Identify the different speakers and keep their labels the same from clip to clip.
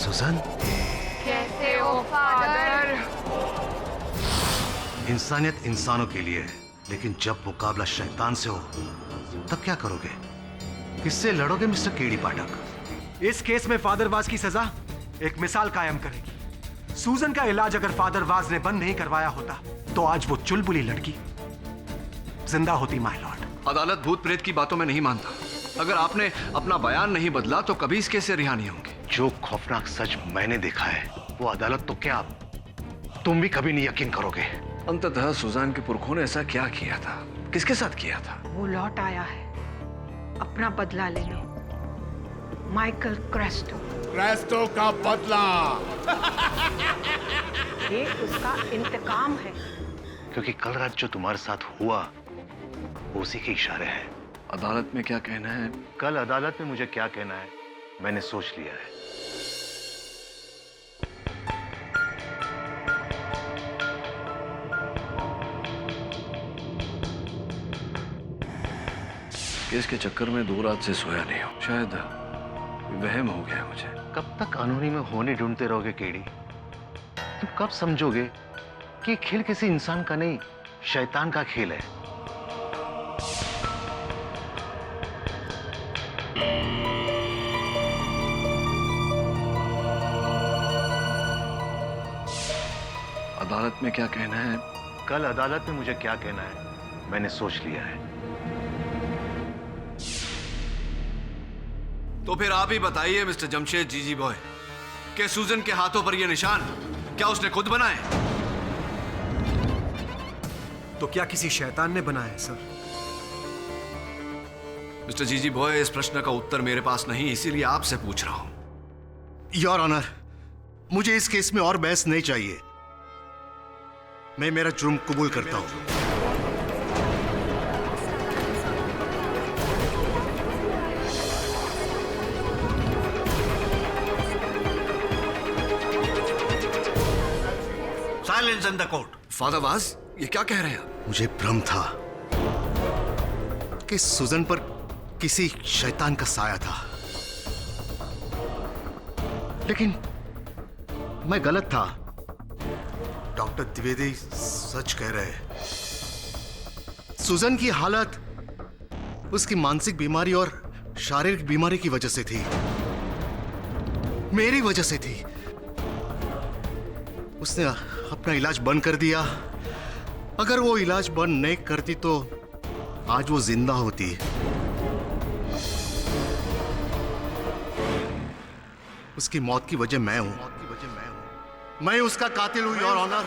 Speaker 1: सुजन,
Speaker 2: कैसे हो फादर?
Speaker 1: इंसानियत इंसानों के लिए है, लेकिन जब मुकाबला शैतान से हो तब क्या करोगे? किससे लड़ोगे मिस्टर केडी पाठक?
Speaker 3: इस केस में फादर वाज की सजा एक मिसाल कायम करेगी। सूजन का इलाज अगर फादर वाज ने बंद नहीं करवाया होता तो आज वो चुलबुली लड़की जिंदा होती माय लॉर्ड।
Speaker 4: अदालत भूत प्रेत की बातों में नहीं मानता। अगर आपने अपना बयान नहीं बदला तो कभी इस केस से रिहा नहीं होंगे।
Speaker 1: जो खौफनाक सच मैंने देखा है वो अदालत तो क्या तुम भी कभी नहीं यकीन करोगे।
Speaker 4: अंततः सुजान के पुरखों ने ऐसा क्या किया था? किसके साथ किया था?
Speaker 2: वो लौट आया है अपना बदला लेने। माइकल क्रेस्टो
Speaker 5: का बदला।
Speaker 2: ये उसका इंतकाम है।
Speaker 1: क्योंकि कल रात जो तुम्हारे साथ हुआ वो उसी के इशारे हैं।
Speaker 4: अदालत में क्या कहना है?
Speaker 1: कल अदालत में मुझे क्या कहना है मैंने सोच लिया है।
Speaker 4: केस के चक्कर में 2 रात से सोया नहीं हूं। शायद वहम हो गया मुझे।
Speaker 1: कब तक कानूनी में होने ढूंढते रहोगे केडी? तुम कब समझोगे कि खेल किसी इंसान का नहीं शैतान का खेल है?
Speaker 4: अदालत में क्या कहना है?
Speaker 1: कल अदालत में मुझे क्या कहना है मैंने सोच लिया है।
Speaker 4: तो फिर आप ही बताइए मिस्टर जमशेद जीजी बॉय, कि सूजन के हाथों पर ये निशान क्या उसने खुद बनाए?
Speaker 3: तो क्या किसी शैतान ने बनाया है सर?
Speaker 4: मिस्टर जीजी बॉय, इस प्रश्न का उत्तर मेरे पास नहीं, इसीलिए आपसे पूछ रहा हूं।
Speaker 1: योर ऑनर, मुझे इस केस में और बहस नहीं चाहिए। मैं मेरा जुर्म कबूल करता हूं।
Speaker 6: Silence in the court.
Speaker 4: Father was, ये क्या कह रहे हैं आप?
Speaker 1: मुझे भ्रम था कि सुजन पर किसी शैतान का साया था, लेकिन मैं गलत था। डॉक्टर द्विवेदी सच कह रहे हैं। सुजन की हालत उसकी मानसिक बीमारी और शारीरिक बीमारी की वजह से थी, मेरी वजह से थी। उसने अपना इलाज बंद कर दिया। अगर वो इलाज बंद नहीं करती तो आज वो जिंदा होती। उसकी मौत की वजह मैं हूं। मैं उसका कातिल हूं your honour.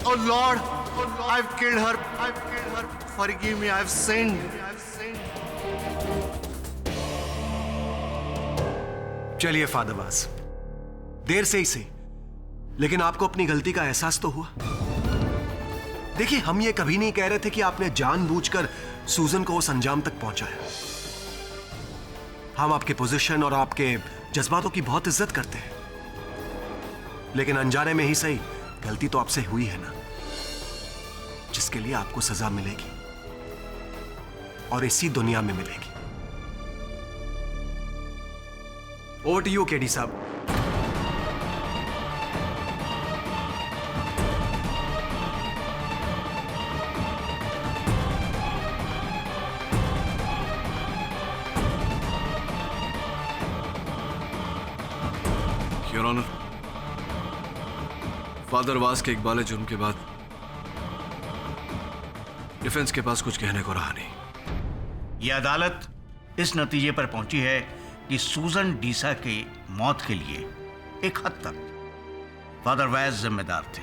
Speaker 1: Oh Lord, I've killed her. Forgive me, I've sinned.
Speaker 3: चलिए फादर वाज, देर से ही सही, लेकिन आपको अपनी गलती का एहसास तो हुआ। देखिए, हम ये कभी नहीं कह रहे थे कि आपने जानबूझकर सूजन को उस अंजाम तक पहुंचाया। हम आपके पोजीशन और आपके जज्बातों की बहुत इज्जत करते हैं, लेकिन अनजाने में ही सही गलती तो आपसे हुई है ना, जिसके लिए आपको सजा मिलेगी और इसी दुनिया में मिलेगी। ओवर टू यू केडी साहब।
Speaker 4: योर ऑनर, फादर वास के इकबाल जुर्म के बाद डिफेंस के पास कुछ कहने को रहा नहीं।
Speaker 6: यह अदालत इस नतीजे पर पहुंची है कि सूजन डीसा की मौत के लिए एक हद तक फादर वैज जिम्मेदार थे।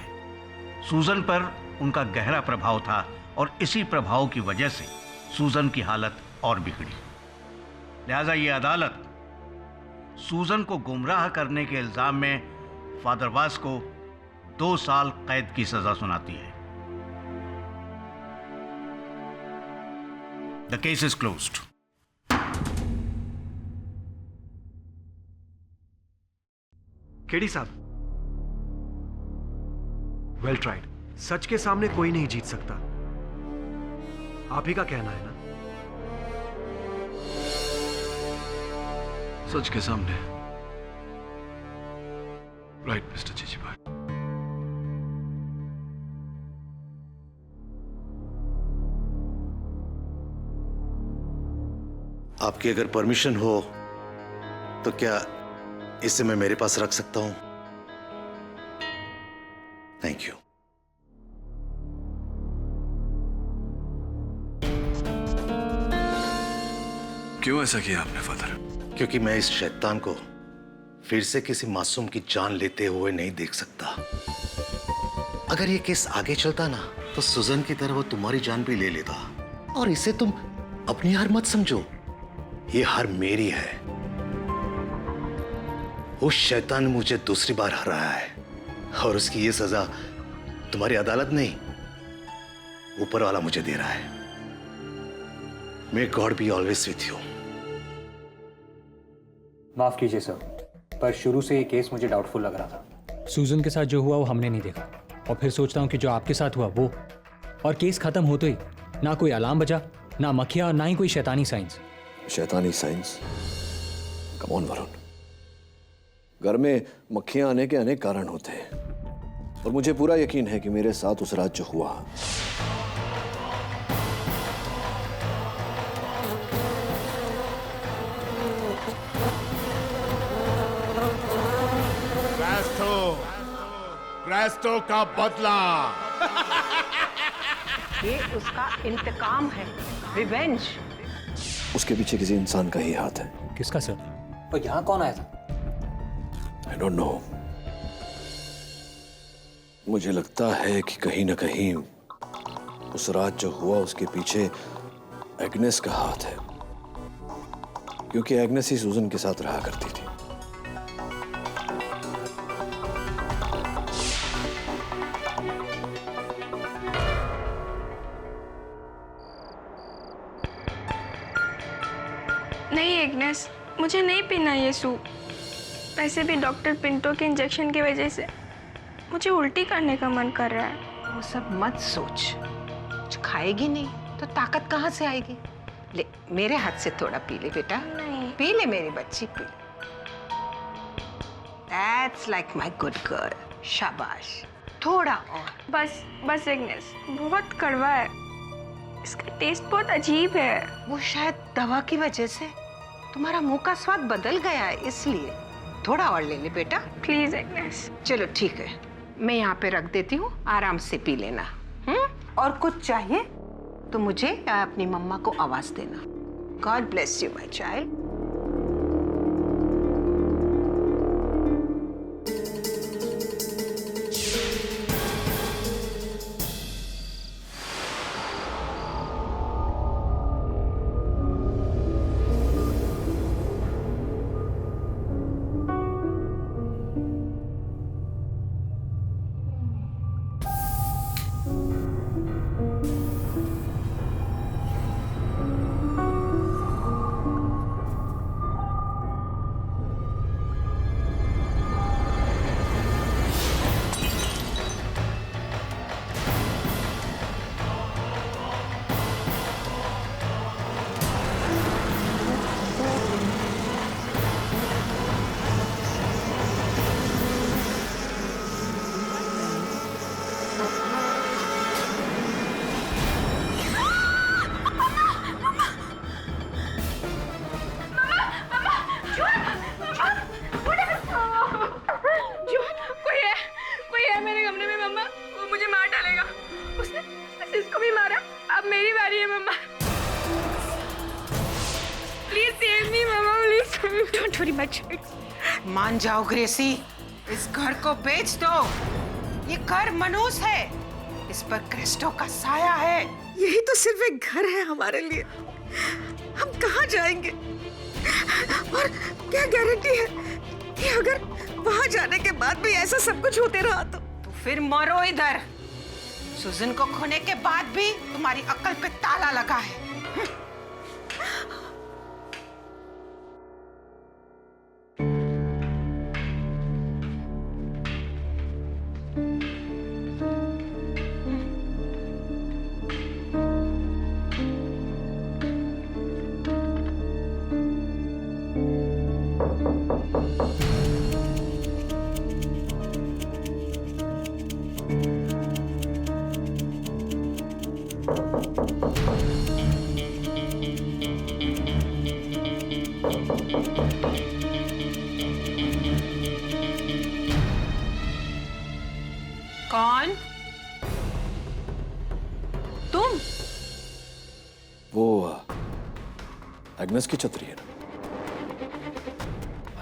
Speaker 6: सूजन पर उनका गहरा प्रभाव था और इसी प्रभाव की वजह से सूजन की हालत और बिगड़ी। लिहाजा यह अदालत सूजन को गुमराह करने के इल्जाम में फादर वास को 2 साल कैद की सजा सुनाती है। The case is closed.
Speaker 3: KD साहब, वेल ट्राइड। सच के सामने कोई नहीं जीत सकता, आप ही का कहना है ना?
Speaker 4: सच के सामने। राइट मिस्टर जीजी भाई।
Speaker 1: आपकी अगर परमिशन हो तो क्या इसे मैं मेरे पास रख सकता हूं? Thank you.
Speaker 4: क्यों ऐसा किया आपने फादर?
Speaker 1: क्योंकि मैं इस शैतान को फिर से किसी मासूम की जान लेते हुए नहीं देख सकता। अगर ये केस आगे चलता ना तो सुजन की तरह वो तुम्हारी जान भी ले लेता। और इसे तुम अपनी हार मत समझो, ये हार मेरी है। वो शैतान मुझे दूसरी बार हराया है और उसकी ये सजा तुम्हारी अदालत नहीं, ऊपर वाला मुझे दे रहा है। May God be always with you।
Speaker 5: माफ कीजिए सर, पर शुरू से ये केस मुझे डाउटफुल लग रहा था।
Speaker 7: सूजन के साथ जो हुआ वो हमने नहीं देखा, और फिर सोचता हूँ कि जो आपके साथ हुआ वो, और केस खत्म होते ही ना कोई अलार्म बजा, ना मक्खियाँ, और ना ही कोई शैतानी साइंस।
Speaker 8: शैतानी साइंस? कम ऑन वरुण, घर में मक्खियां आने के अनेक कारण होते हैं और मुझे पूरा यकीन है कि मेरे साथ उस रात जो हुआ,
Speaker 9: क्रेस्टो का बदला।
Speaker 2: ये उसका इंतकाम है, रिवेंज।
Speaker 8: उसके पीछे किसी इंसान का ही हाथ है।
Speaker 7: किसका सर?
Speaker 5: और यहाँ कौन आया था?
Speaker 8: I don't know. मुझे लगता है कि कहीं ना कहीं उस रात जो हुआ उसके पीछे एग्नेस का हाथ है, क्योंकि एग्नेस ही सूजन के साथ रहा करती थी।
Speaker 10: नहीं एग्नेस, मुझे नहीं पीना ये सूप। वैसे भी डॉक्टर पिंटो के इंजेक्शन की वजह से मुझे उल्टी करने का मन कर रहा है।
Speaker 2: वो सब मत सोच, कुछ खाएगी नहीं तो ताकत कहाँ से आएगी? ले मेरे हाथ से थोड़ा पी ले बेटा।
Speaker 10: नहीं।
Speaker 2: पी ले मेरी बच्ची, पी ले। That's like my good girl। शाबाश, थोड़ा और।
Speaker 10: बस बस एग्नेस, बहुत कड़वा है, इसका टेस्ट बहुत अजीब है।
Speaker 2: वो शायद दवा की वजह से तुम्हारा मुंह का स्वाद बदल गया है, इसलिए थोड़ा और ले ले बेटा।
Speaker 10: Please Agnes.
Speaker 2: चलो ठीक है, मैं यहाँ पे रख देती हूँ, आराम से पी लेना। और कुछ चाहिए तो मुझे या अपनी मम्मा को आवाज देना। God bless you my child. मान जाओ ग्रेसी, इस घर को बेच दो। ये घर मनूस है, इस पर क्रिस्टो का साया है।
Speaker 11: यही तो सिर्फ एक घर है हमारे लिए, हम कहाँ जाएंगे? और क्या गारंटी है कि अगर वहां जाने के बाद भी ऐसा सब कुछ होते रहा तो
Speaker 2: फिर मरो इधर। सुजन को खोने के बाद भी तुम्हारी अक्ल पे ताला लगा है। कौन? तुम?
Speaker 8: वो एग्नेस की छतरी है ना?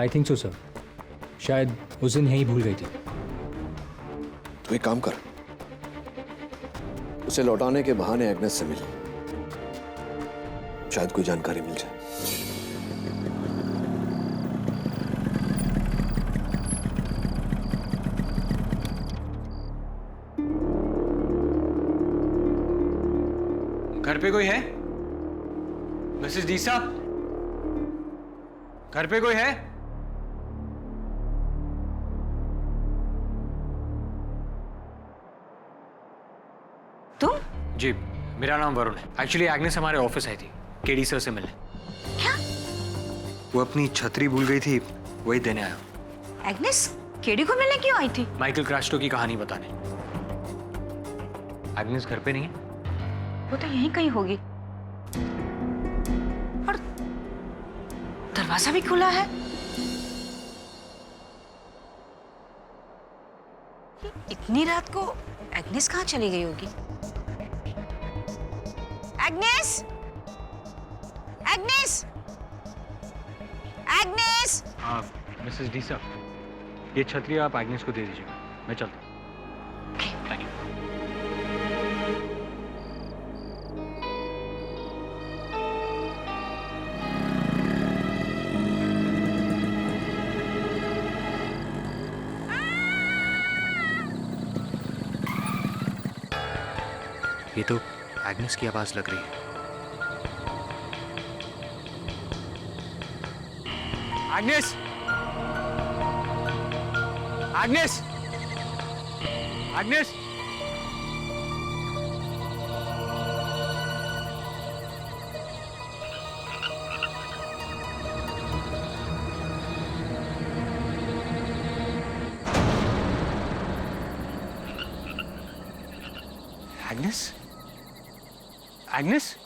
Speaker 7: आई थिंक सो सर, शायद उस दिन यहीं भूल गई थी।
Speaker 8: तो एक काम कर, उसे लौटाने के बहाने एग्नेस से मिल, शायद कोई जानकारी मिल जाए।
Speaker 5: घर पे कोई है? मिसेस डीसा, घर पे कोई है?
Speaker 11: तुम?
Speaker 5: जी, मेरा नाम वरुण है। एक्चुअली एग्नेस हमारे ऑफिस आई थी केडी सर से मिलने।
Speaker 11: क्या?
Speaker 5: वो अपनी छतरी भूल गई थी, वही देने आया।
Speaker 11: एग्नेस केडी को मिलने क्यों आई थी?
Speaker 5: माइकल क्रास्टो की कहानी बताने। एग्नेस घर पे नहीं है?
Speaker 11: वो तो यहीं कहीं होगी। और दरवाजा भी खुला है। इतनी रात को एग्नेस कहाँ चली गई होगी? एग्नेस! एग्नेस! एग्नेस!
Speaker 5: हाँ मिसेस डीसा, ये छतरी आप एग्नेस को दे दीजिएगा, मैं चलता हूँ। Thank you. ये तो एग्नेस की आवाज लग रही है। Agnes! Agnes! Agnes! Agnes? Agnes?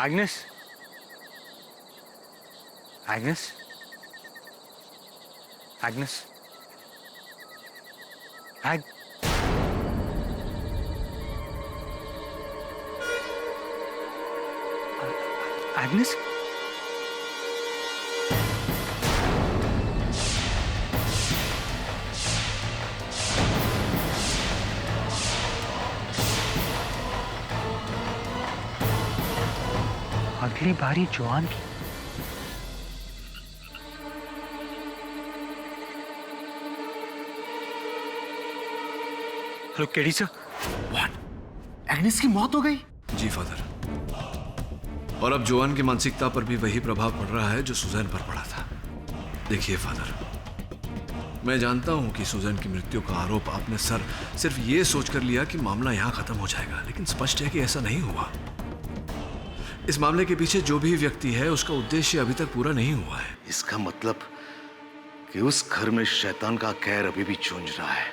Speaker 5: Agnes? Agnes? Agnes? Agnes? अगली बारी जॉन की। Hello KD sir.
Speaker 1: एग्नेस की मौत हो गई?
Speaker 4: जी फादर, और अब जोआन की मानसिकता पर भी वही प्रभाव पड़ रहा है जो सुजैन पर पड़ा था। देखिए फादर, मैं जानता हूं कि सुजैन की मृत्यु का आरोप आपने सिर्फ ये सोचकर लिया कि मामला यहां खत्म हो जाएगा, लेकिन स्पष्ट है कि ऐसा नहीं हुआ। इस मामले के पीछे जो भी व्यक्ति है उसका उद्देश्य अभी तक पूरा नहीं हुआ है।
Speaker 1: इसका मतलब कि उस घर में शैतान का कहर अभी भी चूंज रहा है।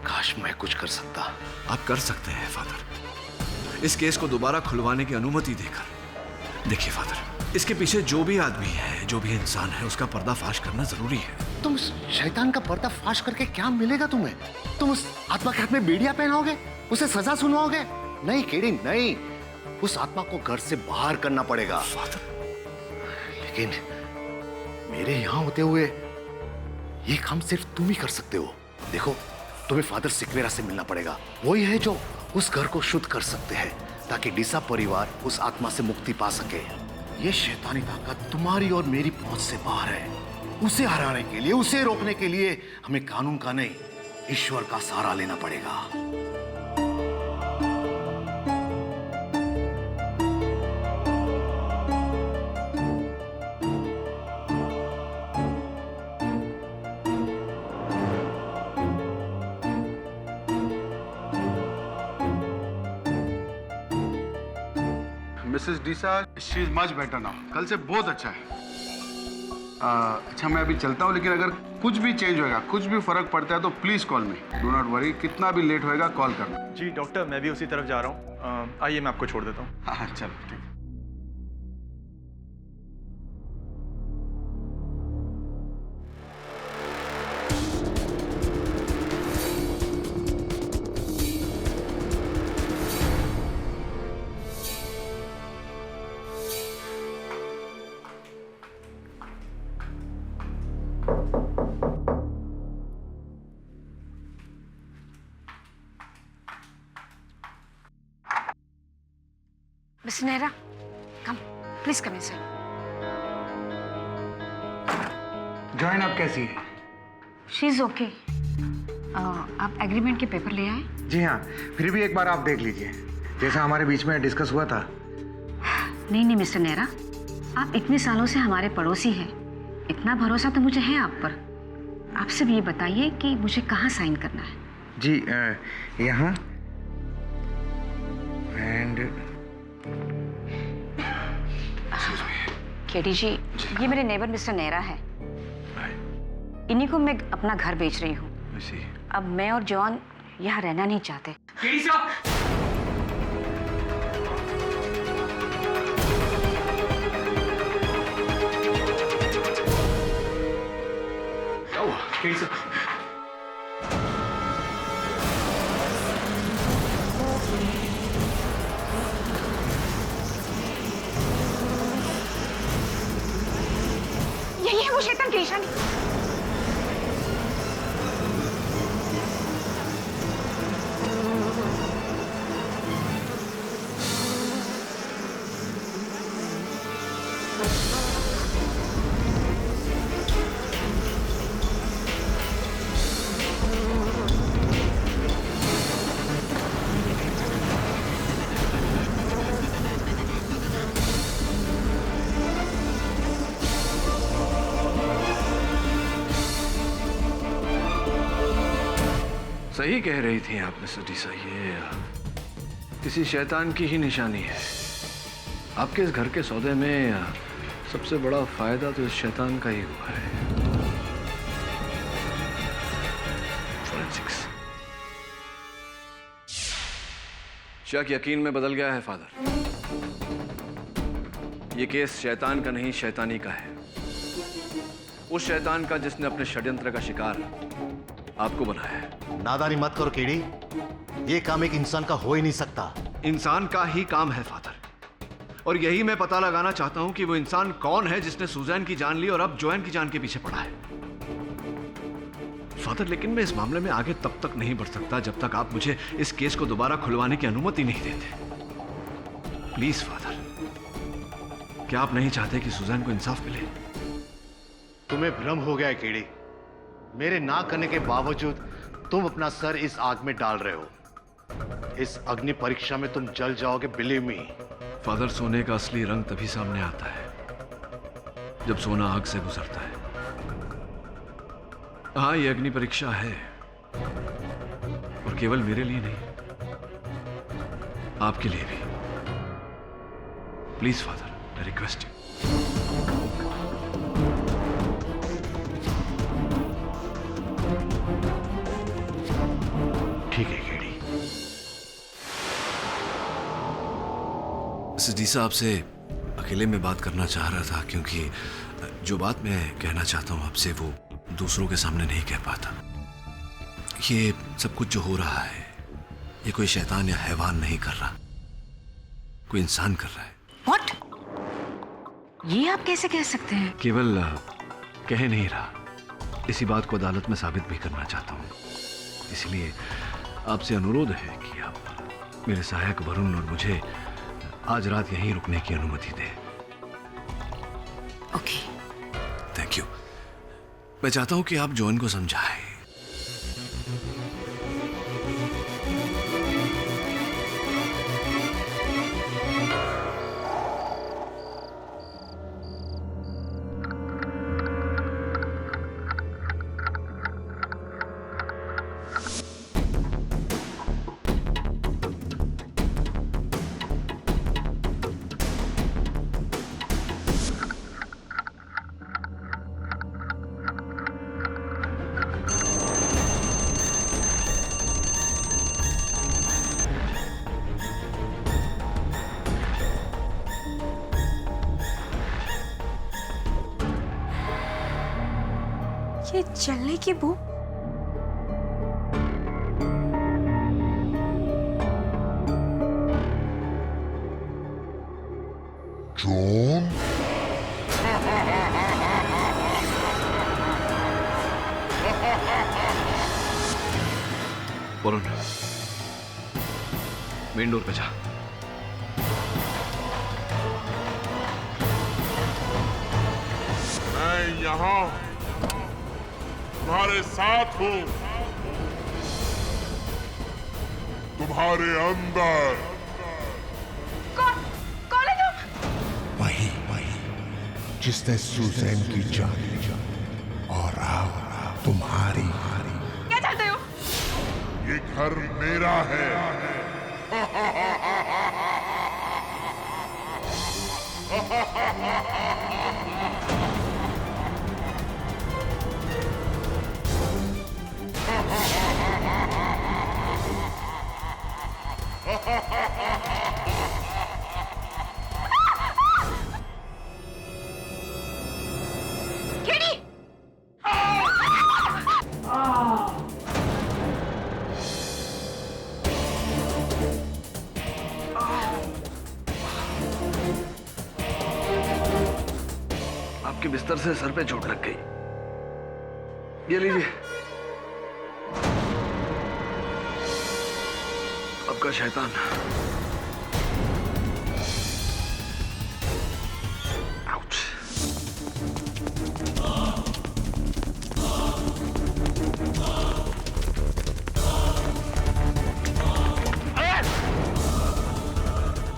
Speaker 1: काश मैं कुछ कर सकता।
Speaker 4: आप कर सकते हैं फादर, इस केस को दोबारा खुलवाने की अनुमति देकर। देखिए फादर, इसके पीछे जो भी आदमी है, जो भी इंसान है, उसका पर्दाफाश करना जरूरी है।
Speaker 1: तुम उस शैतान का पर्दाफाश करके क्या मिलेगा तुम्हें? तुम उस आत्मा के हाथ में बेड़िया पहनाओगे, उसे सजा सुनाओगे? नहीं केडी, नहीं। उस आत्मा को घर से बाहर करना पड़ेगा।
Speaker 4: फादर,
Speaker 1: लेकिन मेरे यहां होते हुए ये काम सिर्फ तुम ही कर सकते हो। देखो, तुम्हें फादर सिक्वेरा से मिलना पड़ेगा। वही है जो उस घर को शुद्ध कर सकते हैं, ताकि डीसा परिवार उस आत्मा से मुक्ति पा सके। ये शैतानी ताकत तुम्हारी और मेरी पहुंच से बाहर है। उसे हराने के लिए, उसे रोकने के लिए हमें कानून का नहीं, ईश्वर का सहारा लेना पड़ेगा।
Speaker 9: Mrs Deesa, she is much better now. कल से बहुत अच्छा है। अच्छा, मैं अभी चलता हूँ, लेकिन अगर कुछ भी चेंज होगा, कुछ भी फर्क पड़ता है तो please call me. Do not worry, कितना भी लेट होएगा कॉल करना।
Speaker 12: जी डॉक्टर, मैं भी उसी तरफ जा रहा हूँ। आइए मैं आपको छोड़ देता हूँ।
Speaker 9: हाँ चलो ठीक।
Speaker 11: Mister Nehra, come, please come in sir.
Speaker 13: Join आप कैसी है?
Speaker 11: She is okay. आप एग्रीमेंट के पेपर ले आए?
Speaker 13: जी हाँ, फिर भी एक बार आप देख लीजिए, जैसा हमारे बीच में डिस्कस हुआ था।
Speaker 11: नहीं मिस्टर नेहरा, आप इतने सालों से हमारे पड़ोसी हैं, इतना भरोसा तो मुझे है आप पर। आप सिर्फ ये बताइए कि मुझे कहाँ साइन करना है।
Speaker 13: जी यहाँ एंड
Speaker 11: केडी जी, ये मेरे नेबर मिस्टर नेहरा है। इन्हीं को मैं अपना घर बेच रही हूँ। अब मैं और जॉन यहाँ रहना नहीं चाहते।
Speaker 5: केडी साहब,
Speaker 4: क्या हुआ?
Speaker 5: केडी साहब,
Speaker 11: यही है वो शैतान की निशानी।
Speaker 4: सही कह रही थी आप मिस्टर डीसा, ये किसी शैतान की ही निशानी है। आपके इस घर के सौदे में सबसे बड़ा फायदा तो इस शैतान का ही हुआ है। फॉरेंसिक्स। शक यकीन में बदल गया है फादर। ये केस शैतान का नहीं, शैतानी का है। उस शैतान का जिसने अपने षड्यंत्र का शिकार आपको बनाया है।
Speaker 1: नादानी मत करो केडी, ये काम एक इंसान का हो ही नहीं सकता।
Speaker 4: इंसान का ही काम है फादर, और यही मैं पता लगाना चाहता हूं कि वो इंसान कौन है जिसने सुजैन की जान ली और अब जोएन की जान के पीछे पड़ा है। फादर, लेकिन मैं इस मामले में आगे तब तक नहीं बढ़ सकता जब तक आप मुझे इस केस को दोबारा खुलवाने की अनुमति नहीं देते। प्लीज फादर, क्या आप नहीं चाहते कि सुजैन को इंसाफ मिले?
Speaker 1: तुम्हें भ्रम हो गया है केडी। मेरे ना करने के बावजूद तुम अपना सर इस आग में डाल रहे हो। इस अग्नि परीक्षा में तुम जल जाओगे, बिलीव मी।
Speaker 4: फादर, सोने का असली रंग तभी सामने आता है जब सोना आग से गुजरता है। हाँ, ये अग्नि परीक्षा है, और केवल मेरे लिए नहीं, आपके लिए भी। Please father, I request you.
Speaker 1: ठीक है केडी।
Speaker 4: डीसा, आपसे अकेले में बात करना चाह रहा था, क्योंकि जो बात मैं कहना चाहता हूं आपसे वो दूसरों के सामने नहीं कह पाता। ये सब कुछ जो हो रहा है, ये कोई शैतान या हैवान नहीं कर रहा, कोई इंसान कर रहा है।
Speaker 11: What? ये आप कैसे कह सकते हैं?
Speaker 4: केवल कह नहीं रहा, इसी बात को अदालत में साबित भी करना चाहता हूं। इसलिए आपसे अनुरोध है कि आप मेरे सहायक वरुण और मुझे आज रात यहीं रुकने की अनुमति दें।
Speaker 11: ओके।
Speaker 4: Thank you. मैं चाहता हूं कि आप जॉन को समझाएं।
Speaker 10: ये जलने की बू।
Speaker 1: जॉन,
Speaker 4: वरुण, मेन डोर पे जा।
Speaker 14: यहाँ तुम्हारे साथ हूँ, तुम्हारे अंदर।
Speaker 10: कौन है तुम?
Speaker 14: वही जिसने सुजैन की जान ली और अब तुम्हारी।
Speaker 10: क्या चाहते हो?
Speaker 14: ये घर मेरा है।
Speaker 4: आपके बिस्तर से सर पे चोट लग गई। ये लीजिए, आपका शैतान। आउच।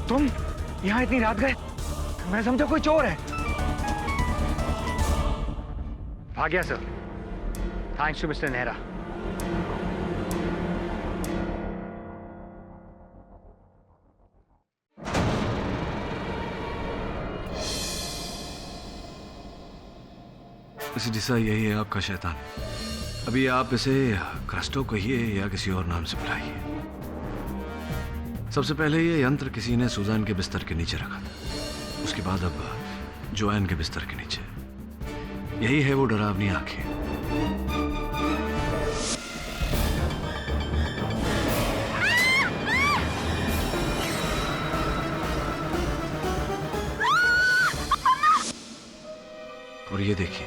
Speaker 5: तुम यहाँ इतनी रात गए? मैं समझा कोई चोर है। भाग गया sir, thanks to mister Nehra.
Speaker 4: Mrs D'Sa, यही है आपका शैतान। अभी आप इसे क्रस्टो कहिए या किसी और नाम से बुलाइए। सबसे पहले ये यंत्र किसी ने सुजैन के बिस्तर के नीचे रखा था, उसके बाद अब जोएन के बिस्तर के नीचे। यही है वो डरावनी आंखें। और ये देखिए,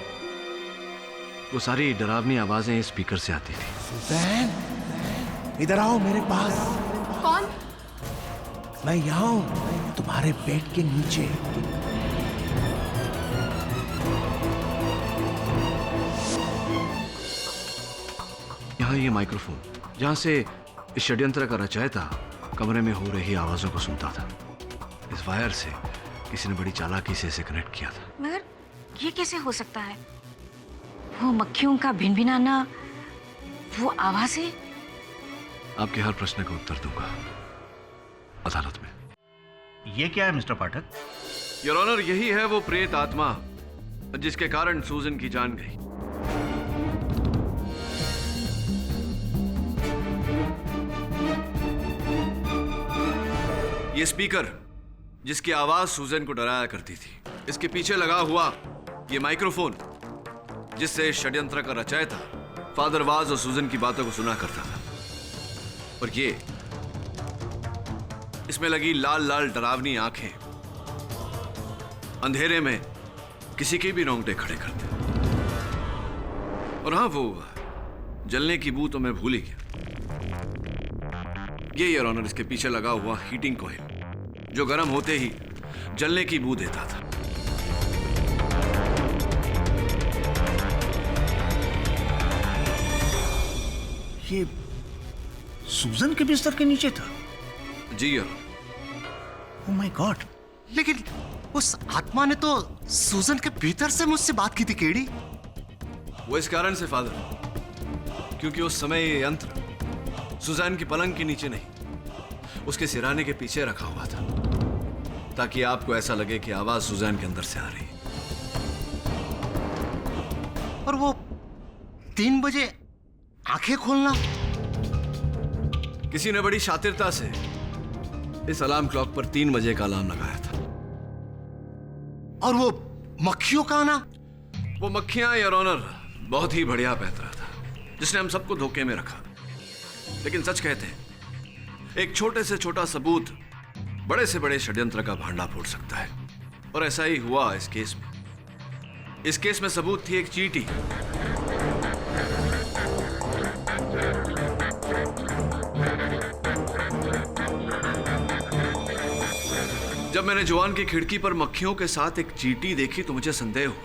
Speaker 4: वो सारी डरावनी आवाजें इस स्पीकर से आती थी।
Speaker 14: सुजैन, इधर आओ मेरे पास।
Speaker 10: कौन?
Speaker 14: मैं यहाँ हूँ, तुम्हारे बेड के नीचे।
Speaker 4: यहाँ ये माइक्रोफोन, जहाँ से इस षड्यंत्र का रचयिता कमरे में हो रही आवाजों को सुनता था। इस वायर से किसी ने बड़ी चालाकी से इसे कनेक्ट किया था।
Speaker 15: मगर ये कैसे हो सकता है? वो मक्खियों का भिनभिनाना, वो आवाजें।
Speaker 4: आपके हर प्रश्न का उत्तर दूंगा अदालत में।
Speaker 6: ये क्या है मिस्टर पाठक?
Speaker 4: योर ऑनर, यही है वो प्रेत आत्मा जिसके कारण सूजन की जान गई। ये स्पीकर जिसकी आवाज सूजन को डराया करती थी, इसके पीछे लगा हुआ ये माइक्रोफोन जिससे षड्यंत्र का रचयिता फादर वाज और सूजन की बातों को सुना करता था, और ये इसमें लगी लाल लाल डरावनी आंखें अंधेरे में किसी के भी रोंगटे खड़े करते। और हाँ, वो जलने की बू तो मैं भूल ही गया। ये योर ऑनर, इसके पीछे लगा हुआ हीटिंग कॉइल जो गर्म होते ही जलने की बू देता था।
Speaker 6: ये सूजन के बिस्तर के नीचे था?
Speaker 4: जी योर।
Speaker 6: Oh my God.
Speaker 1: लेकिन उस आत्मा ने तो सूजन के भीतर से मुझसे बात की थी केडी।
Speaker 4: वो इस कारण से फादर, क्योंकि उस समय ये यंत्र सुजैन की पलंग के नीचे नहीं, उसके सिराने के पीछे रखा हुआ था, ताकि आपको ऐसा लगे कि आवाज सुजैन के अंदर से आ रही है।
Speaker 1: और वो 3 बजे आंखें खोलना,
Speaker 4: किसी ने बड़ी शातिरता से इस अलार्म क्लॉक पर 3 बजे का अलार्म लगाया था।
Speaker 1: और वो मक्खियों का आना,
Speaker 4: वो मक्खियां योर ऑनर बहुत ही बढ़िया पैतरा था जिसने हम सबको धोखे में रखा। लेकिन सच कहते हैं, एक छोटे से छोटा सबूत बड़े से बड़े षड्यंत्र का भांडा फोड़ सकता है, और ऐसा ही हुआ इस केस में। इस केस में सबूत थी एक चींटी। जब मैंने जोआन की खिड़की पर मक्खियों के साथ एक चींटी देखी तो मुझे संदेह हुआ।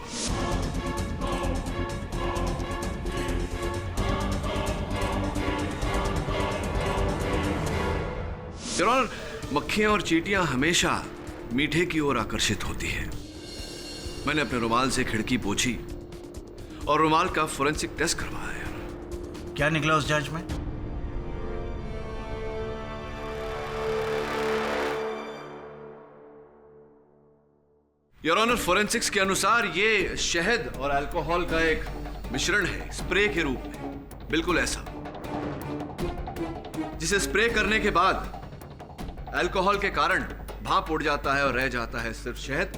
Speaker 4: योर ऑनर, मक्खियां और चींटियां हमेशा मीठे की ओर आकर्षित होती है। मैंने अपने रुमाल से खिड़की पोंछी और रुमाल का फोरेंसिक टेस्ट करवाया।
Speaker 6: क्या निकला उस जांच में?
Speaker 4: योर ऑनर, फोरेंसिक्स के अनुसार ये शहद और अल्कोहल का एक मिश्रण है, स्प्रे के रूप में, बिल्कुल ऐसा जिसे स्प्रे करने के बाद अल्कोहल के कारण भाप उड़ जाता है और रह जाता है सिर्फ शहद,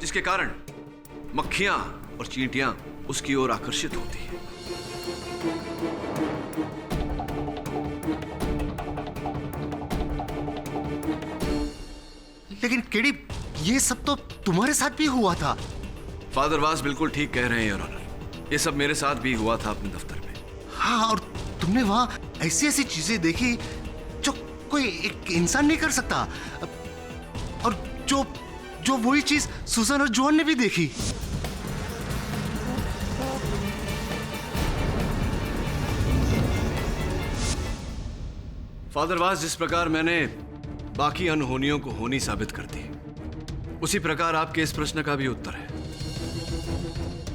Speaker 4: जिसके कारण मक्खियां और चींटियां उसकी ओर आकर्षित होती है।
Speaker 1: लेकिन केडी, ये सब तो तुम्हारे साथ भी हुआ था।
Speaker 4: फादर वास बिल्कुल ठीक कह रहे हैं योर ऑनर, ये सब मेरे साथ भी हुआ था अपने दफ्तर में।
Speaker 1: हाँ, और तुमने वहां ऐसी ऐसी चीजें देखी जो कोई एक इंसान नहीं कर सकता, और जो वही चीज सुजन और जोन ने भी देखी।
Speaker 4: फादर वास, जिस प्रकार मैंने बाकी अनहोनियों को होनी साबित कर दी, उसी प्रकार आपके इस प्रश्न का भी उत्तर है।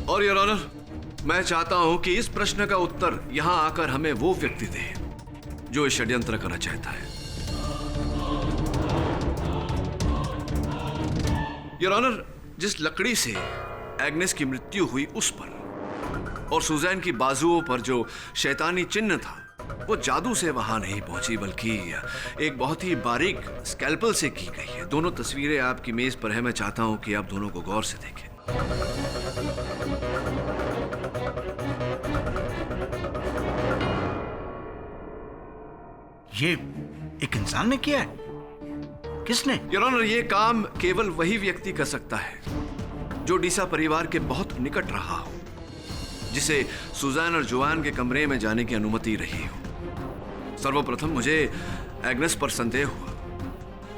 Speaker 4: और योर ऑनर, मैं चाहता हूं कि इस प्रश्न का उत्तर यहां आकर हमें वो व्यक्ति दे जो इस षड्यंत्र करना चाहता है। योर ऑनर, जिस लकड़ी से एग्नेस की मृत्यु हुई उस पर और सुजैन की बाजुओं पर जो शैतानी चिन्ह था, वो जादू से वहां नहीं पहुंची, बल्कि एक बहुत ही बारीक स्कैल्पल से की गई है। दोनों तस्वीरें आपकी मेज पर है। मैं चाहता हूं कि आप दोनों को गौर से देखें।
Speaker 6: ये एक इंसान ने किया है? किसने?
Speaker 4: योर ऑनर, ये काम केवल वही व्यक्ति कर सकता है जो डीसा परिवार के बहुत निकट रहा हो, जिसे सुजैन और जोआन के कमरे में जाने की अनुमति रही हो। सर्वप्रथम मुझे एग्नेस पर संदेह हुआ,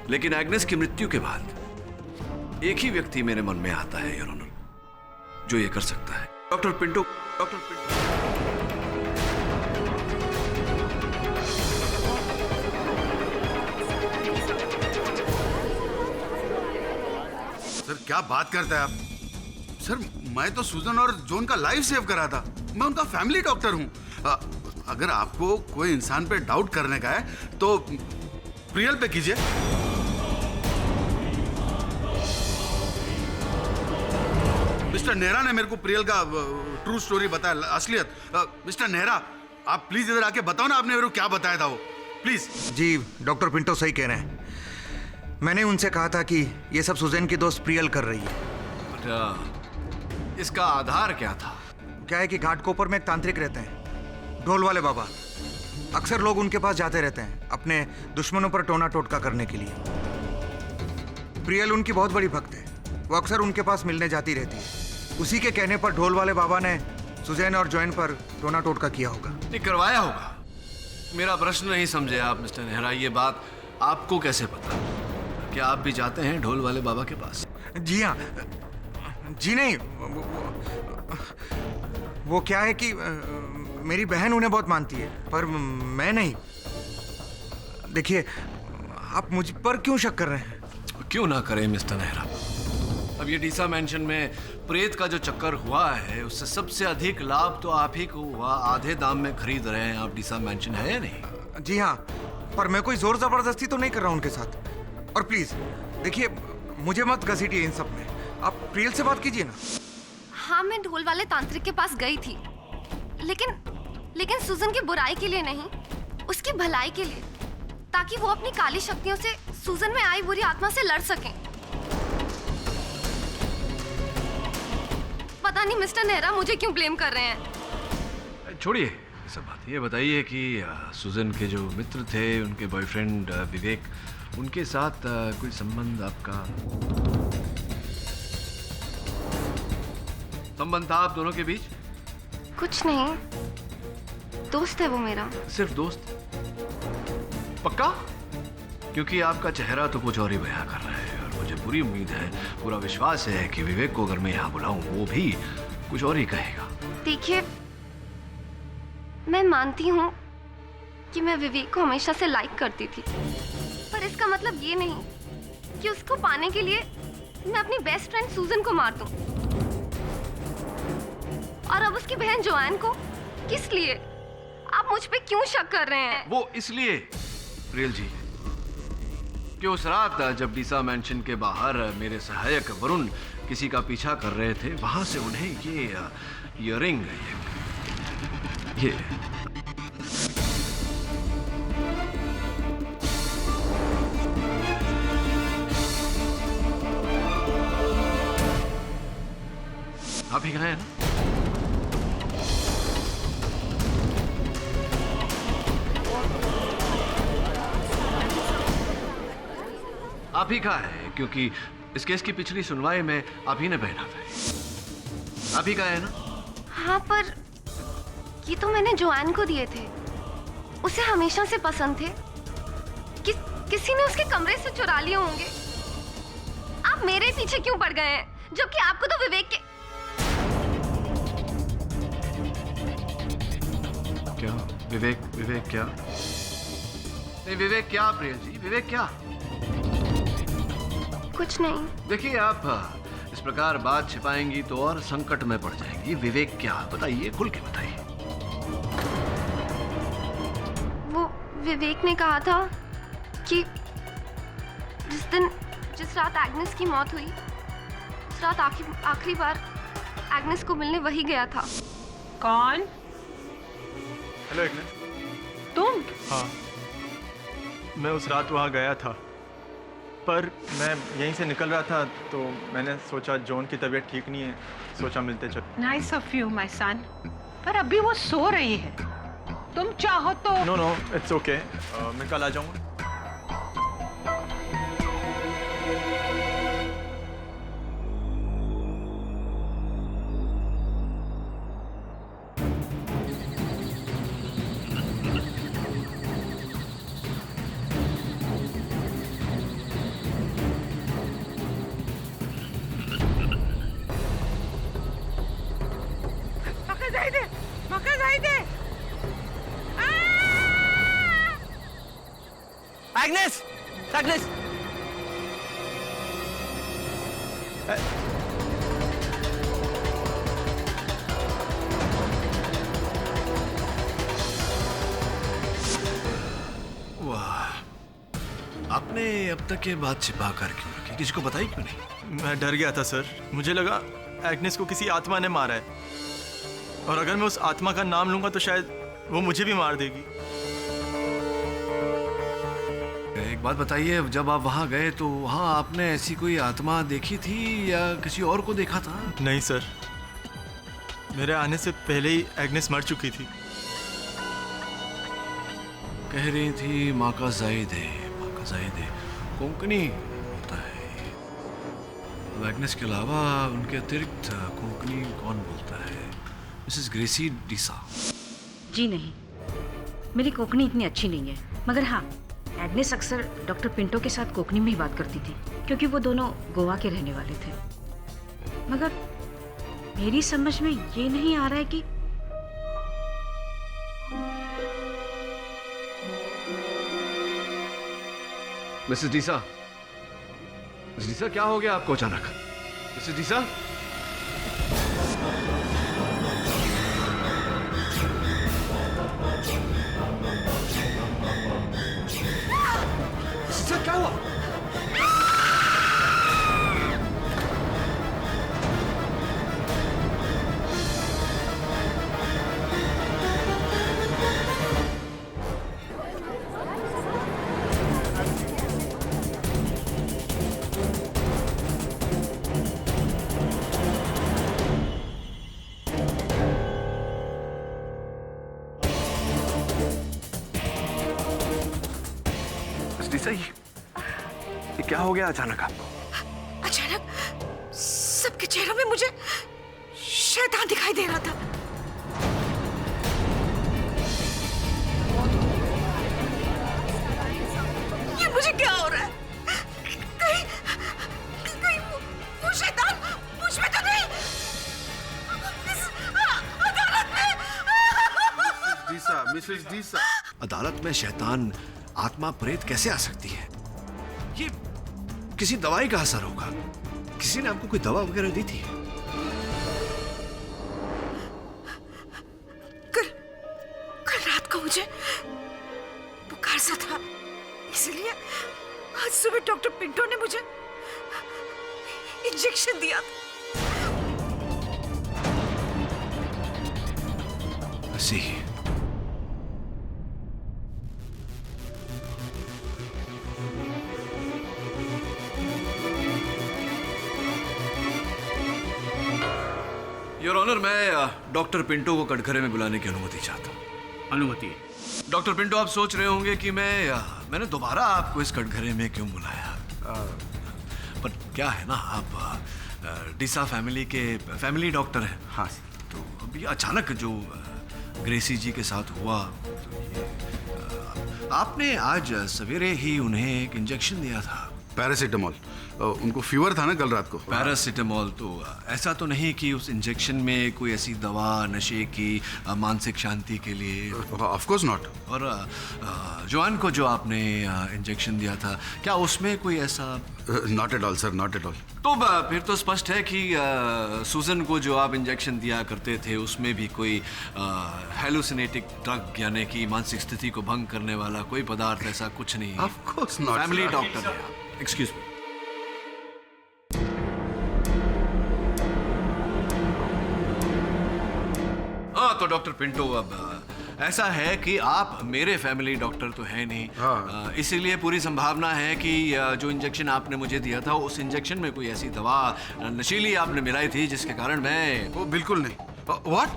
Speaker 4: लेकिन एग्नेस की मृत्यु के बाद एक ही व्यक्ति मेरे मन में आता है योर ऑनर, जो ये कर सकता है। Doctor Pinto.
Speaker 9: सर, क्या बात करते हैं आप? सर, मैं तो सुजन और जोन का लाइफ सेव करा था। मैं उनका फैमिली डॉक्टर हूं। अगर आपको कोई इंसान पे डाउट करने का है तो प्रियल पे कीजिए। मिस्टर नेहरा ने मेरे को प्रियल का ट्रू स्टोरी बताया, असलियत। मिस्टर नेहरा, आप प्लीज इधर आके बताओ ना, आपने मेरे को क्या बताया था वो, प्लीज।
Speaker 13: जी, डॉक्टर पिंटो सही कह रहे हैं। मैंने उनसे कहा था कि ये सब सुजैन की दोस्त प्रियल कर रही है।
Speaker 4: अच्छा, इसका आधार क्या था?
Speaker 13: क्या है कि घाटकोपर में एक तांत्रिक रहते हैं, ढोल वाले बाबा। अक्सर लोग उनके पास जाते रहते हैं अपने दुश्मनों पर टोना टोटका करने के लिए। प्रियल उनकी बहुत बड़ी भक्त है, वो अक्सर उनके पास मिलने जाती रहती है। उसी के कहने पर ढोल वाले बाबा ने सुजैन और जोएन पर टोना टोटका किया होगा।
Speaker 4: नहीं, करवाया होगा। मेरा प्रश्न नहीं समझे आप मिस्टर नेहरा, ये बात आपको कैसे पता? क्या आप भी जाते हैं ढोल वाले बाबा के पास?
Speaker 13: जी हाँ। जी नहीं, वो क्या है कि मेरी बहन उन्हें बहुत मानती है, पर मैं नहीं। देखिए, आप मुझ पर क्यों शक कर रहे हैं?
Speaker 4: क्यों ना करें मिस्टर नेहरा। अब ये डीसा मैंशन में प्रेत का जो चक्कर हुआ है, उससे सबसे अधिक लाभ तो आप ही को हुआ। आधे दाम में खरीद रहे हैं आप डीसा मैंशन, है या नहीं?
Speaker 13: जी हाँ, पर मैं कोई जोर जबरदस्ती तो नहीं कर रहा हूँ उनके साथ। और प्लीज देखिए, मुझे मत घसीटिए इन सब में। आप प्रियल से बात कीजिए ना।
Speaker 16: हाँ, मैं ढोल वाले तांत्रिक के पास गई थी, लेकिन सुजन की बुराई के लिए नहीं, उसकी भलाई के लिए, ताकि वो अपनी काली शक्तियों से सुजन में आई बुरी आत्मा से लड़ सकें। पता नहीं मिस्टर नेहरा मुझे क्यों ब्लेम कर रहे हैं।
Speaker 4: छोड़िए सब बात। ये बताइए कि सुजन के जो मित्र थे, उनके बॉयफ्रेंड विवेक, उनके साथ कोई संबंध आपका? संबंध था आप दोनों के बीच?
Speaker 16: कुछ नहीं, दोस्त है वो मेरा।
Speaker 4: सिर्फ दोस्त? पक्का? क्योंकि आपका चेहरा तो कुछ और ही बयां कर रहा है, और मुझे पूरी उम्मीद है, पूरा विश्वास है कि विवेक को अगर मैं यहाँ बुलाऊं, वो भी कुछ और ही कहेगा।
Speaker 16: देखिए, मैं मानती हूँ कि मैं विवेक को हमेशा से लाइक करती थी, पर इसका मतलब ये नहीं कि उसको पाने के लिए मैं अपनी बेस्ट फ्रेंड सूजन को मार दूं। और अब उसकी बहन जोआन को किस लिए? आप मुझ पे क्यों शक कर रहे हैं?
Speaker 4: वो इसलिए प्रियल जी कि उस रात जब डीसा मैंशन के बाहर मेरे सहायक वरुण किसी का पीछा कर रहे थे, वहां से उन्हें ये इयररिंग, ये आप ही कहाँ हैं ना? आप ही कहाँ है, क्योंकि इस केस की पिछली सुनवाई में आप ही ने पहना था। आप ही कहाँ है ना?
Speaker 16: हाँ, पर ये तो मैंने जोआन को दिए थे। उसे हमेशा से पसंद थे। किसी ने उसके कमरे से चुरा लिए होंगे। आप मेरे पीछे क्यों पड़ गए हैं, जबकि आपको तो विवेक के...
Speaker 4: क्या विवेक क्या? नहीं, विवेक क्या प्रियल जी, विवेक क्या?
Speaker 16: कुछ नहीं।
Speaker 4: देखिए, आप इस प्रकार बात छिपाएंगी तो और संकट में पड़ जाएंगी। विवेक क्या, बताइए, खुल के बताइए।
Speaker 16: वो विवेक ने कहा था कि जिस रात एग्नेस की मौत हुई, उस रात आखिरी बार एग्नेस को मिलने वही गया था।
Speaker 2: कौन?
Speaker 12: Hello Agnes.
Speaker 2: तुम?
Speaker 12: हाँ, मैं उस रात वहाँ गया था, पर मैं यहीं से निकल रहा था तो मैंने सोचा जॉन की तबीयत ठीक नहीं है, सोचा मिलते चल।
Speaker 2: Nice of you my son, पर अभी वो सो रही है। तुम चाहो तो...
Speaker 12: नो, इट्स ओके, मैं कल आ जाऊँगा।
Speaker 14: एग्नेस! एग्नेस!
Speaker 4: वाह, आपने अब तक ये बात छिपा कर क्यों रखी? किसी को बताई क्यों नहीं?
Speaker 12: मैं डर गया था सर, मुझे लगा एग्नेस को किसी आत्मा ने मारा है, और अगर मैं उस आत्मा का नाम लूंगा तो शायद वो मुझे भी मार देगी।
Speaker 4: एक बात बताइए, जब आप वहाँ गए तो वहाँ आपने ऐसी कोई आत्मा देखी थी या किसी और को देखा था?
Speaker 12: नहीं सर, मेरे आने से पहले ही एग्नेस मर चुकी थी।
Speaker 4: कह रही थी माँ का जायदे कोंकणी होता है। अब एग्नेस के अलावा उनके अतिरिक्त कोंकणी कौन बोलता है? मिसेस ग्रेसी डीसा।
Speaker 15: जी नहीं, मेरी कोंकणी इतनी अच्छी नहीं है, मगर हाँ, एग्नेस अक्सर डॉक्टर पिंटो के साथ कोंकणी में ही बात करती थी, क्योंकि वो दोनों गोवा के रहने वाले थे। मगर मेरी समझ में ये नहीं आ रहा है कि
Speaker 4: मिसेस डीसा, क्या हो गया आपको अचानक? मिसेस डीसा? क्या हुआ? ये क्या हो गया अचानक आपको?
Speaker 11: अचानक सबके चेहरों में मुझे शैतान दिखाई दे रहा था। ये मुझे क्या हो रहा है? कहीं वो शैतान मुझ में तो नहीं? इस अदालत में?
Speaker 9: मिसेस डीसा,
Speaker 4: अदालत में शैतान आत्मा प्रेत कैसे आ सकती है? ये किसी दवाई का असर होगा। किसी ने आपको कोई दवा वगैरह दी थी?
Speaker 11: कल रात को मुझे बुखार सा था, इसलिए आज सुबह डॉक्टर पिंटो ने मुझे इंजेक्शन दिया था।
Speaker 4: ऐसी योर ऑनर, मैं डॉक्टर पिंटो को कटघरे में बुलाने की अनुमति चाहता हूँ।
Speaker 6: अनुमति।
Speaker 4: डॉक्टर पिंटो, आप सोच रहे होंगे कि मैंने दोबारा आपको इस कटघरे में क्यों बुलाया, पर क्या है ना, आप डीसा फैमिली के फैमिली डॉक्टर हैं।
Speaker 9: हाँ।
Speaker 4: तो अभी अचानक जो ग्रेसी जी के साथ हुआ, तो आपने आज सवेरे ही उन्हें एक इंजेक्शन दिया था।
Speaker 9: पैरासीटामोल। उनको फीवर था ना कल रात को।
Speaker 4: पैरासीटामोल। तो ऐसा तो नहीं कि उस इंजेक्शन में कोई ऐसी दवा नशे की मानसिक शांति के लिए?
Speaker 9: Of course not.
Speaker 4: और जोआन को जो आपने इंजेक्शन दिया था, क्या उसमें कोई ऐसा?
Speaker 9: Not at all sir, not at all.
Speaker 4: तो फिर तो स्पष्ट है कि सूजन को जो आप इंजेक्शन दिया करते थे उसमें भी कोई हेलुसिनेटिक ड्रग यानी कि मानसिक स्थिति को भंग करने वाला कोई पदार्थ ऐसा कुछ नहीं?
Speaker 9: Of course not.
Speaker 4: Family doctor. Excuse me. हाँ, तो डॉक्टर पिंटो, अब ऐसा है कि आप मेरे फैमिली डॉक्टर तो है नहीं।
Speaker 9: हाँ।
Speaker 4: इसीलिए पूरी संभावना है कि जो इंजेक्शन आपने मुझे दिया था उस इंजेक्शन में कोई ऐसी दवा नशीली आपने मिलाई थी जिसके कारण मैं...
Speaker 9: बिल्कुल नहीं। व्हाट?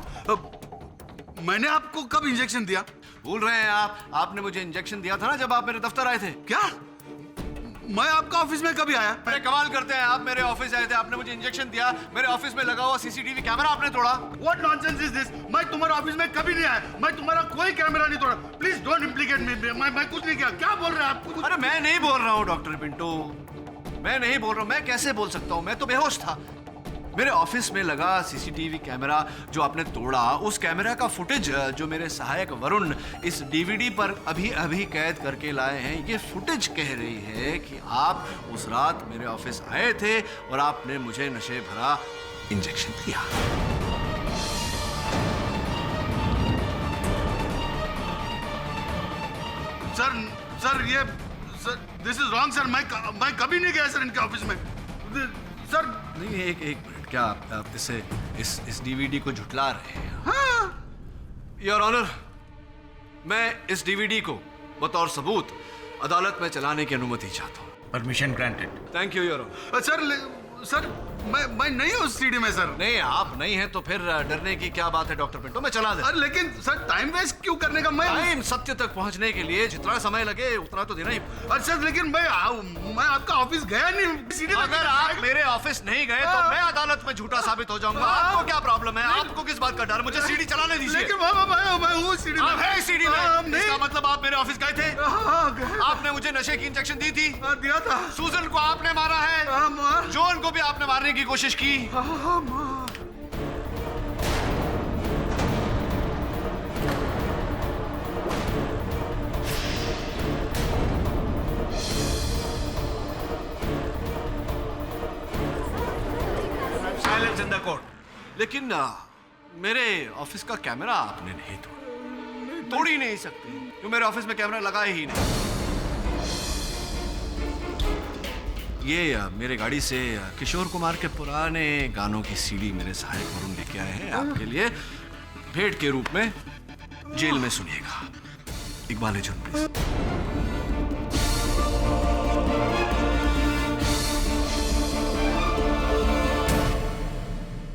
Speaker 9: मैंने आपको कब इंजेक्शन दिया?
Speaker 4: भूल रहे हैं आप? आपने मुझे इंजेक्शन दिया था ना जब आप मेरे दफ्तर आए थे।
Speaker 9: क्या? मैं आपका ऑफिस में कभी आया?
Speaker 4: अरे कमाल करते हैं, आप मेरे ऑफिस आए थे, आपने मुझे इंजेक्शन दिया, मेरे ऑफिस में लगा हुआ सीसीटीवी कैमरा आपने तोड़ा।
Speaker 9: What nonsense is this? मैं तुम्हारे ऑफिस में कभी नहीं आया, मैं तुम्हारा कोई कैमरा नहीं तोड़ा। प्लीज डोंट इम्प्लीकेट मी। मैं कुछ नहीं किया। क्या बोल रहे हैं आप?
Speaker 4: अरे मैं नहीं बोल रहा हूँ डॉक्टर पिंटो, मैं नहीं बोल रहा हूँ। मैं कैसे बोल सकता हूँ? मैं तो बेहोश था। मेरे ऑफिस में लगा सीसीटीवी कैमरा जो आपने तोड़ा, उस कैमरा का फुटेज जो मेरे सहायक वरुण इस डीवीडी पर अभी अभी कैद करके लाए हैं, ये फुटेज कह रही है कि आप उस रात मेरे ऑफिस आए थे और आपने मुझे नशे भरा इंजेक्शन दिया।
Speaker 9: सर ये दिस इज रॉन्ग सर। मैं कभी नहीं गया सर इनके ऑफिस में सर।
Speaker 4: नहीं, एक मिनट, क्या आप इस डीवीडी को झुटला रहे हैं?
Speaker 9: हाँ।
Speaker 4: योर ऑनर, मैं इस डीवीडी को बतौर सबूत अदालत में चलाने की अनुमति चाहता हूँ।
Speaker 6: Permission granted.
Speaker 4: Thank you your honour.
Speaker 9: Sir मैं नहीं हूँ उस सीडी में सर।
Speaker 4: नहीं, आप नहीं हैं तो फिर डरने की क्या बात है डॉक्टर पिंटो, मैं चला दे।
Speaker 9: अरे लेकिन सर टाइम वेस्ट क्यों करने का?
Speaker 4: टाइम सत्य तक पहुंचने के लिए जितना समय लगे उतना तो देना ही।
Speaker 9: अरे सर लेकिन मैं आपका ऑफिस गया नहीं।
Speaker 4: अगर आप मेरे ऑफिस नहीं गए तो मैं अदालत में झूठा साबित हो जाऊंगा। आपको क्या प्रॉब्लम है? आपको किस बात का डर? मुझे सीडी चलाने दीजिए।
Speaker 9: लेकिन मैं हूँ सीडी में।
Speaker 4: है सीडी में? इसका मतलब आप मेरे ऑफिस गए थे? आपने मुझे नशे की इंजेक्शन दी थी?
Speaker 9: दिया था।
Speaker 4: सूजन को आपने मारा है? जॉन को भी आपने मारने की कोशिश की?
Speaker 6: Silence in the court.
Speaker 4: लेकिन मेरे ऑफिस का कैमरा आपने नहीं तोड़ ही नहीं सकते क्यों? मेरे ऑफिस में कैमरा लगा ही नहीं। ये मेरे गाड़ी से किशोर कुमार के पुराने गानों की सीडी मेरे सहायक वरुण लेके आए हैं आपके लिए भेंट के रूप में। जेल में सुनिएगा। इकबाल जुन प्लीज।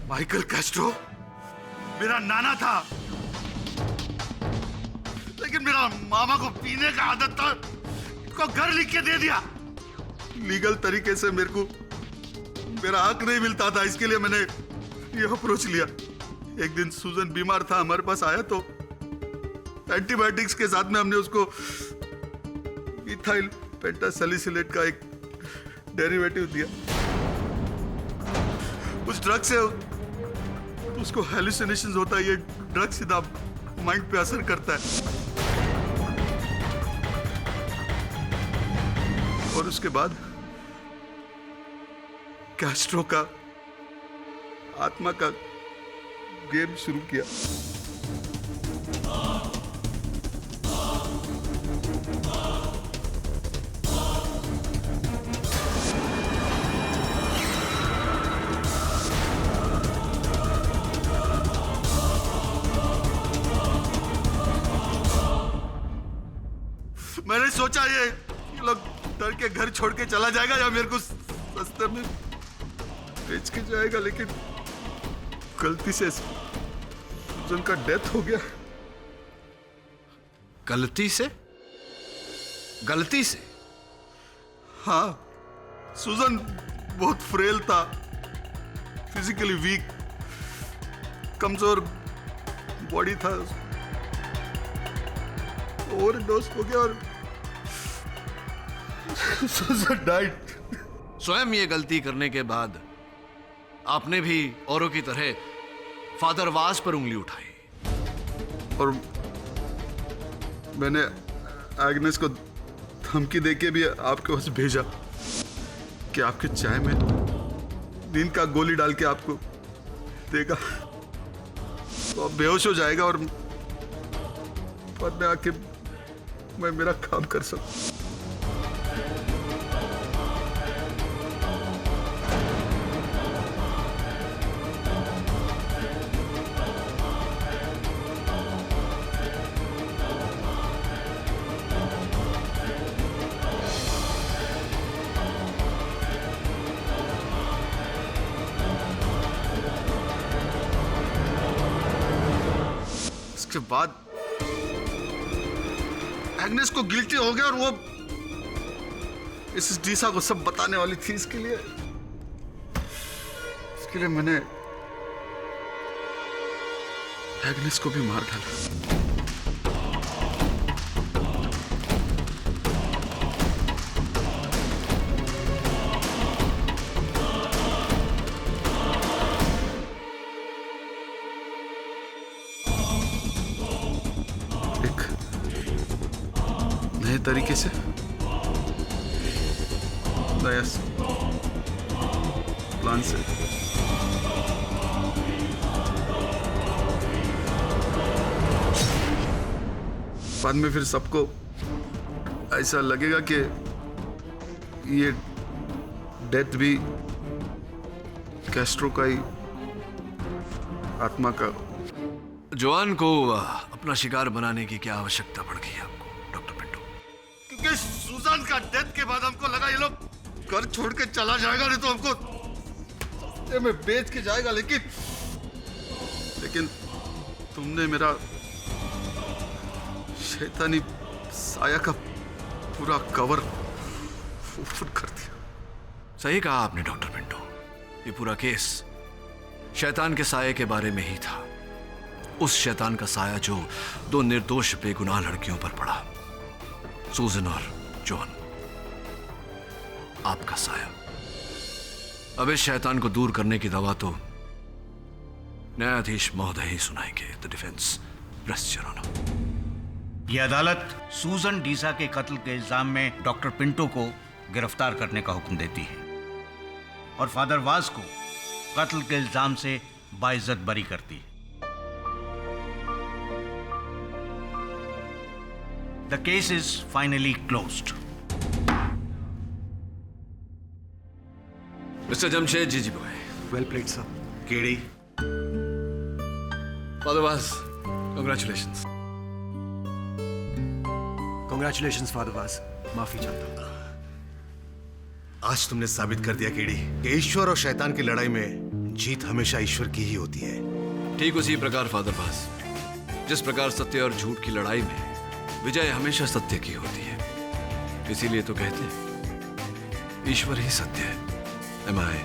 Speaker 9: माइकल कैस्ट्रो मेरा नाना था, लेकिन मेरा मामा को पीने का आदत था, इसको घर लिख के दे दिया। लीगल तरीके से मेरे को मेरा हक नहीं मिलता था, इसके लिए मैंने ये अप्रोच लिया। एक दिन सूजन बीमार था, हमारे पास आया तो एंटीबायोटिक्स के साथ में हमने उसको इथाइल पेंटासैलिसिलेट का एक डेरिवेटिव दिया। उस ड्रग से उसको हेलुसिनेशंस होता है। ये ड्रग सीधा माइंड पे असर करता है। और उसके बाद कैस्ट्रो का आत्मा का गेम शुरू किया। मैंने सोचा ये लोग डर के घर छोड़ के चला जाएगा या मेरे को रास्ते में बेच के जाएगा, लेकिन गलती से सुजन का डेथ हो गया।
Speaker 4: गलती से? गलती से?
Speaker 9: हाँ, सुजन बहुत फ्रेल था, फिजिकली वीक, कमजोर बॉडी था, ओवरडोज हो गया और सुजन डाइड।
Speaker 4: स्वयं ये गलती करने के बाद आपने भी औरों की तरह फादर वास पर उंगली उठाई
Speaker 9: और मैंने एग्नेस को धमकी देके भी आपके पास भेजा कि आपके चाय में नींद का गोली डाल के आपको देगा तो आप बेहोश हो जाएगा और बाद में आके मैं मेरा काम कर सकूं। उसके बाद एग्नेस को गिल्टी हो गया और वो इस डीसा को सब बताने वाली थी। इसके लिए मैंने एग्नेस को भी मार डाला। नए तरीके से, नया प्लान से। बाद में फिर सबको ऐसा लगेगा कि ये डेथ भी कैस्ट्रो का ही आत्मा का।
Speaker 4: जोआन को अपना शिकार बनाने की क्या आवश्यकता पड़ गई आपको डॉक्टर पिंटो?
Speaker 9: क्योंकि सुजान का डेथ के बाद हमको लगा ये लोग घर छोड़ के चला जाएगा, नहीं तो हमको सस्ते में बेच के जाएगा। लेकिन तुमने मेरा शैतानी साया का पूरा कवर फूट कर दिया।
Speaker 4: सही कहा आपने डॉक्टर पिंटो, ये पूरा केस शैतान के साये के बारे में ही था। उस शैतान का साया जो दो निर्दोष बेगुनाह लड़कियों पर पड़ा, सूजन और जॉन। आपका साया। अब इस शैतान को दूर करने की दवा तो न्यायाधीश महोदय ही सुनाएंगे। The defence press your honour.
Speaker 6: यह अदालत सूजन डीसा के कत्ल के इल्जाम में डॉक्टर पिंटो को गिरफ्तार करने का हुक्म देती है और फादर वास को कत्ल के इल्जाम से बाइज्जत बरी करती है। The case is finally closed.
Speaker 4: Mister Jamshed ji boy.
Speaker 3: Well played sir.
Speaker 4: केड़ी। Father Vaz, congratulations.
Speaker 3: Congratulations father Vaz. माफी चाहता हूं।
Speaker 1: आज तुमने साबित कर दिया केड़ी कि ईश्वर और शैतान की लड़ाई में जीत हमेशा ईश्वर की ही होती है।
Speaker 4: ठीक उसी प्रकार फादर वास, जिस प्रकार सत्य और झूठ की लड़ाई में विजय हमेशा सत्य की होती है। इसीलिए तो कहते हैं ईश्वर ही सत्य है। Am I